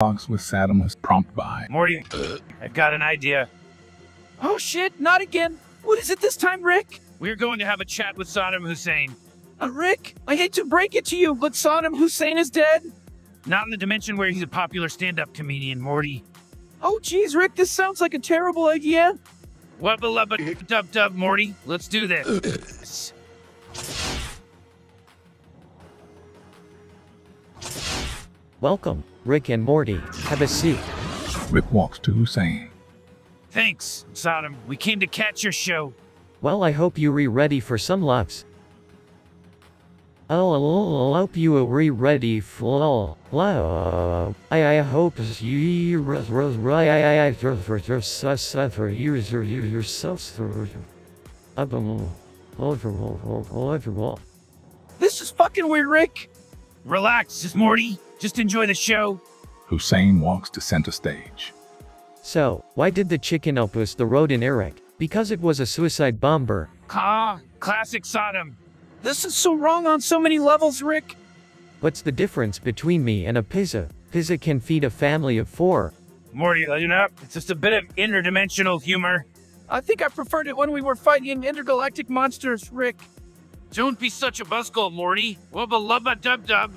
Talks with Saddam was prompted by Morty, I've got an idea. Oh shit, not again. What is it this time, Rick? We're going to have a chat with Saddam Hussein. Rick, I hate to break it to you, but Saddam Hussein is dead? Not in the dimension where he's a popular stand-up comedian, Morty. Oh geez, Rick, this sounds like a terrible idea. Wubba lubba dub dub, Morty. Let's do this. Welcome, Rick and Morty. Have a seat. Rick walks to Hussein. Thanks, Saddam. We came to catch your show. Well, I hope you ready for some laughs. I'll hope you ready for I hope you This is fucking weird, Rick. Relax, just Morty. Just enjoy the show. Hussein walks to center stage. So, why did the chicken opus the road in Iraq? Because it was a suicide bomber. Classic Saddam. This is so wrong on so many levels, Rick. What's the difference between me and a pizza? Pizza can feed a family of 4. Morty, you know, it's just a bit of interdimensional humor. I think I preferred it when we were fighting intergalactic monsters, Rick. Don't be such a buzzkill, Morty. Wubba lubba dub dub.